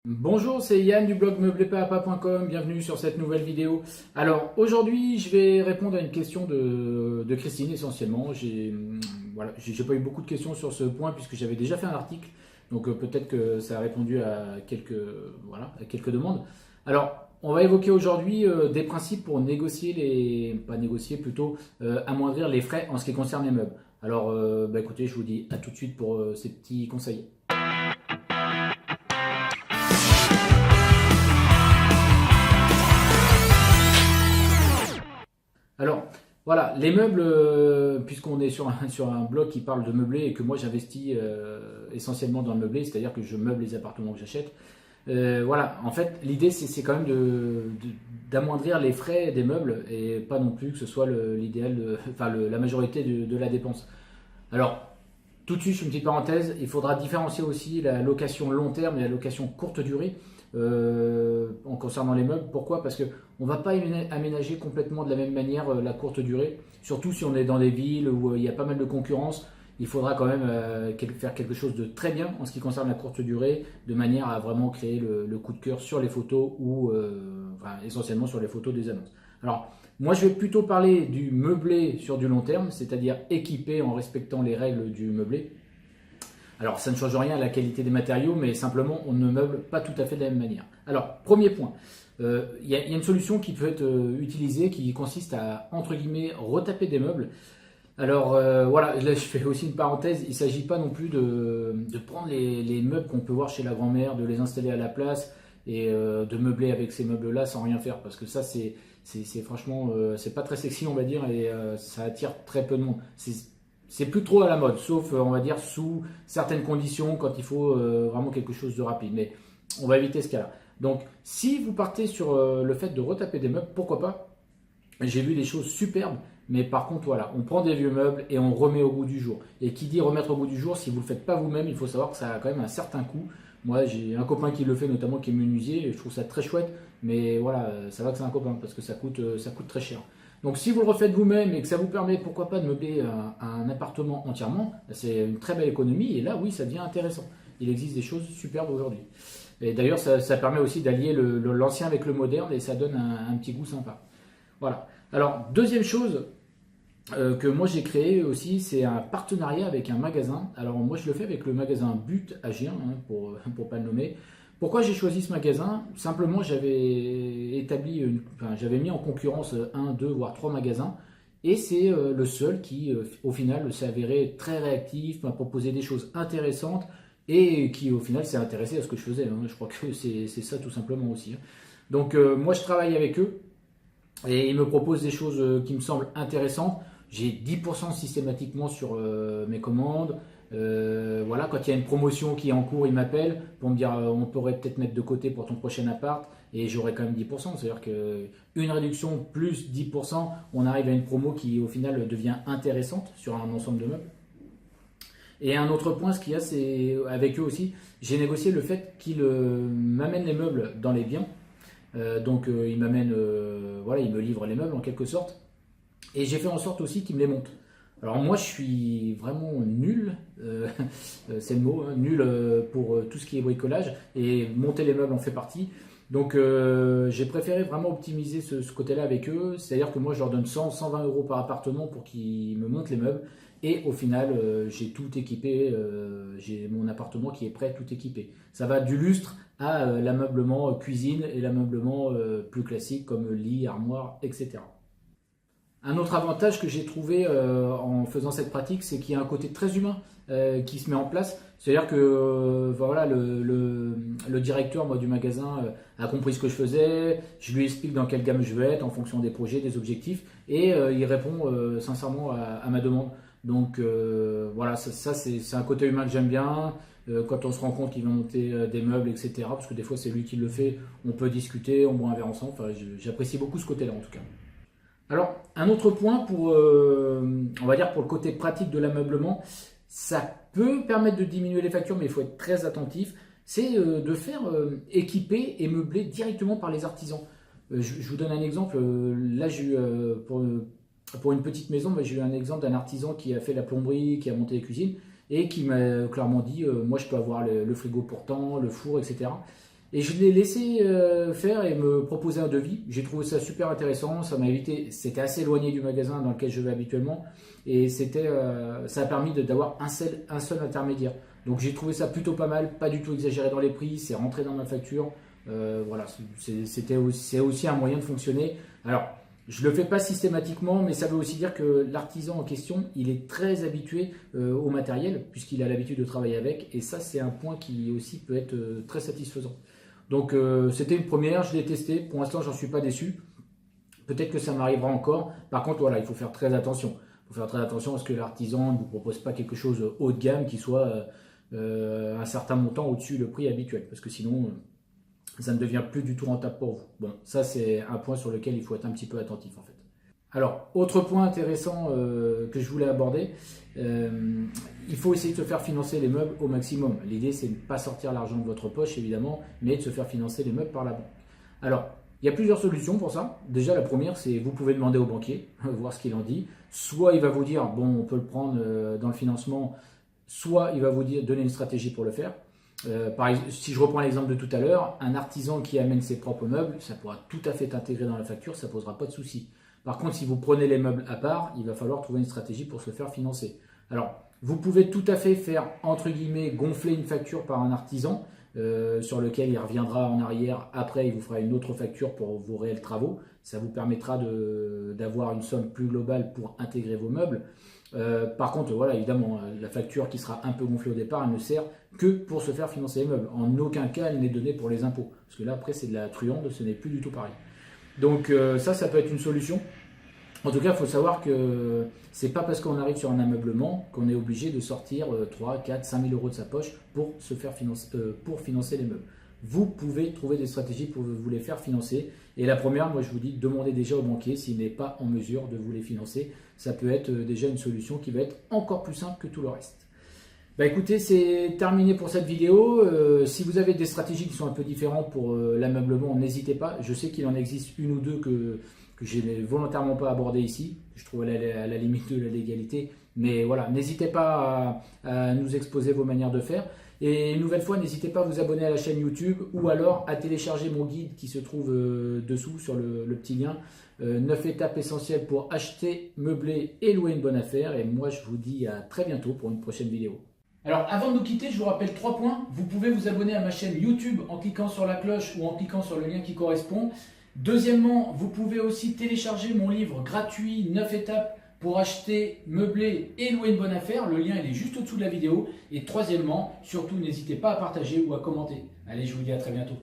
Bonjour, c'est Yann du blog meublepapa.com, bienvenue sur cette nouvelle vidéo. Alors aujourd'hui je vais répondre à une question de Christine essentiellement. J'ai pas eu beaucoup de questions sur ce point puisque j'avais déjà fait un article, donc peut-être que ça a répondu à quelques demandes. Alors on va évoquer aujourd'hui des principes pour négocier pas négocier plutôt, amoindrir les frais en ce qui concerne les meubles. Alors écoutez, je vous dis à tout de suite pour ces petits conseils. Alors, voilà, les meubles, puisqu'on est sur sur un blog qui parle de meubler et que moi j'investis essentiellement dans le meublé, c'est-à-dire que je meuble les appartements que j'achète. Voilà, en fait, l'idée c'est quand même d'amoindrir les frais des meubles et pas non plus que ce soit l'idéal, la majorité de la dépense. Alors, tout de suite, je fais une petite parenthèse, il faudra différencier aussi la location long terme et la location courte durée en concernant les meubles. Pourquoi? Parce qu'on ne va pas aménager complètement de la même manière la courte durée, surtout si on est dans des villes où il y a pas mal de concurrence. Il faudra quand même faire quelque chose de très bien en ce qui concerne la courte durée, de manière à vraiment créer le coup de cœur sur les photos ou essentiellement sur les photos des annonces. Alors, moi, je vais plutôt parler du meublé sur du long terme, c'est-à-dire équipé en respectant les règles du meublé. Alors, ça ne change rien à la qualité des matériaux, mais simplement, on ne meuble pas tout à fait de la même manière. Alors, premier point, il y a une solution qui peut être utilisée qui consiste à, entre guillemets, retaper des meubles. Alors voilà, là je fais aussi une parenthèse, il ne s'agit pas non plus de prendre les meubles qu'on peut voir chez la grand-mère, de les installer à la place et de meubler avec ces meubles-là sans rien faire, parce que ça c'est franchement, c'est pas très sexy on va dire, et ça attire très peu de monde. C'est plus trop à la mode, sauf on va dire sous certaines conditions quand il faut vraiment quelque chose de rapide, mais on va éviter ce cas-là. Donc si vous partez sur le fait de retaper des meubles, pourquoi pas? J'ai vu des choses superbes, mais par contre, voilà, on prend des vieux meubles et on remet au goût du jour. Et qui dit remettre au goût du jour, si vous ne le faites pas vous-même, il faut savoir que ça a quand même un certain coût. Moi, j'ai un copain qui le fait, notamment qui est menuisier, et je trouve ça très chouette, mais voilà, ça va que c'est un copain, parce que ça coûte très cher. Donc si vous le refaites vous-même et que ça vous permet, pourquoi pas, de meubler un appartement entièrement, c'est une très belle économie, et là, oui, ça devient intéressant. Il existe des choses superbes aujourd'hui. Et d'ailleurs, ça permet aussi d'allier l'ancien avec le moderne, et ça donne un petit goût sympa. Voilà. Alors, deuxième chose que moi j'ai créé aussi, c'est un partenariat avec un magasin. Alors, moi je le fais avec le magasin But à Gien, hein, pour pas le nommer. Pourquoi j'ai choisi ce magasin? Simplement, j'avais mis en concurrence un, deux, voire trois magasins. Et c'est le seul qui, au final, s'est avéré très réactif, m'a proposé des choses intéressantes et qui, au final, s'est intéressé à ce que je faisais, hein. Je crois que c'est ça tout simplement aussi, hein. Donc, moi je travaille avec eux. Et il me propose des choses qui me semblent intéressantes. J'ai 10% systématiquement sur mes commandes. Voilà, quand il y a une promotion qui est en cours, il m'appelle pour me dire on pourrait peut-être mettre de côté pour ton prochain appart et j'aurai quand même 10%. C'est-à-dire qu'une réduction plus 10%, on arrive à une promo qui au final devient intéressante sur un ensemble de meubles. Et un autre point, ce qu'il y a, c'est avec eux aussi, j'ai négocié le fait qu'ils m'amènent les meubles dans les biens. Donc il m'amène, voilà, il me livre les meubles en quelque sorte. Et j'ai fait en sorte aussi qu'il me les monte. Alors moi je suis vraiment nul, c'est le mot, hein, nul pour tout ce qui est bricolage. Et monter les meubles en fait partie. Donc j'ai préféré vraiment optimiser ce côté-là avec eux. C'est-à-dire que moi je leur donne 100-120 euros par appartement pour qu'ils me montent les meubles. Et au final, j'ai tout équipé, j'ai mon appartement qui est prêt, tout équipé. Ça va du lustre à l'ameublement cuisine et l'ameublement plus classique comme lit, armoire, etc. Un autre avantage que j'ai trouvé en faisant cette pratique, c'est qu'il y a un côté très humain qui se met en place. C'est-à-dire que voilà, le directeur moi, du magasin a compris ce que je faisais, je lui explique dans quelle gamme je veux être en fonction des projets, des objectifs, et il répond sincèrement à ma demande. Donc voilà, ça c'est un côté humain que j'aime bien. Quand on se rend compte qu'il va monter des meubles, etc., parce que des fois c'est lui qui le fait, on peut discuter, on boit un verre ensemble. Enfin, j'apprécie beaucoup ce côté-là en tout cas. Alors, un autre point pour, on va dire pour le côté pratique de l'ameublement, ça peut permettre de diminuer les factures, mais il faut être très attentif, c'est de faire équiper et meubler directement par les artisans. Je vous donne un exemple, là j'ai eu, pour une petite maison, j'ai eu un exemple d'un artisan qui a fait la plomberie, qui a monté les cuisines, et qui m'a clairement dit, moi je peux avoir le frigo pour tant, le four, etc. Et je l'ai laissé faire et me proposer un devis. J'ai trouvé ça super intéressant. Ça m'a évité, c'était assez éloigné du magasin dans lequel je vais habituellement. Et ça a permis d'avoir un seul intermédiaire. Donc j'ai trouvé ça plutôt pas mal, pas du tout exagéré dans les prix. C'est rentré dans ma facture. Voilà, c'est aussi un moyen de fonctionner. Alors, je ne le fais pas systématiquement, mais ça veut aussi dire que l'artisan en question, il est très habitué au matériel, puisqu'il a l'habitude de travailler avec. Et ça, c'est un point qui aussi peut être très satisfaisant. Donc, c'était une première, je l'ai testé. Pour l'instant, j'en suis pas déçu. Peut-être que ça m'arrivera encore. Par contre, voilà, il faut faire très attention. Il faut faire très attention à ce que l'artisan ne vous propose pas quelque chose haut de gamme qui soit un certain montant au-dessus du prix habituel. Parce que sinon, ça ne devient plus du tout rentable pour vous. Bon, ça c'est un point sur lequel il faut être un petit peu attentif en fait. Alors, autre point intéressant que je voulais aborder, il faut essayer de se faire financer les meubles au maximum. L'idée c'est de ne pas sortir l'argent de votre poche évidemment, mais de se faire financer les meubles par la banque. Alors, il y a plusieurs solutions pour ça. Déjà la première c'est vous pouvez demander au banquier, voir ce qu'il en dit. Soit il va vous dire bon on peut le prendre dans le financement, soit il va vous donner une stratégie pour le faire. Si je reprends l'exemple de tout à l'heure, un artisan qui amène ses propres meubles, ça pourra tout à fait intégrer dans la facture, ça ne posera pas de souci. Par contre, si vous prenez les meubles à part, il va falloir trouver une stratégie pour se le faire financer. Alors, vous pouvez tout à fait faire, entre guillemets, gonfler une facture par un artisan, sur lequel il reviendra en arrière, après il vous fera une autre facture pour vos réels travaux. Ça vous permettra d'avoir une somme plus globale pour intégrer vos meubles. Par contre, voilà, évidemment, la facture qui sera un peu gonflée au départ, elle ne sert que pour se faire financer les meubles. En aucun cas, elle n'est donnée pour les impôts. Parce que là, après, c'est de la truande, ce n'est plus du tout pareil. Donc ça peut être une solution. En tout cas, il faut savoir que c'est pas parce qu'on arrive sur un ameublement qu'on est obligé de sortir 3, 4, 5 000 euros de sa poche pour se faire financer les meubles. Vous pouvez trouver des stratégies pour vous les faire financer. Et la première, moi je vous dis, demandez déjà au banquier s'il n'est pas en mesure de vous les financer. Ça peut être déjà une solution qui va être encore plus simple que tout le reste. Bah écoutez, c'est terminé pour cette vidéo. Si vous avez des stratégies qui sont un peu différentes pour l'ameublement, n'hésitez pas. Je sais qu'il en existe une ou deux que je n'ai volontairement pas abordé ici. Je trouve à la limite de la légalité. Mais voilà, n'hésitez pas à nous exposer vos manières de faire. Et une nouvelle fois, n'hésitez pas à vous abonner à la chaîne YouTube ou alors à télécharger mon guide qui se trouve dessous sur le petit lien. 9 étapes essentielles pour acheter, meubler et louer une bonne affaire. Et moi, je vous dis à très bientôt pour une prochaine vidéo. Alors, avant de nous quitter, je vous rappelle 3 points. Vous pouvez vous abonner à ma chaîne YouTube en cliquant sur la cloche ou en cliquant sur le lien qui correspond. Deuxièmement, vous pouvez aussi télécharger mon livre gratuit 9 étapes pour acheter, meubler et louer une bonne affaire. Le lien il est juste au-dessous de la vidéo. Et troisièmement, surtout n'hésitez pas à partager ou à commenter. Allez, je vous dis à très bientôt.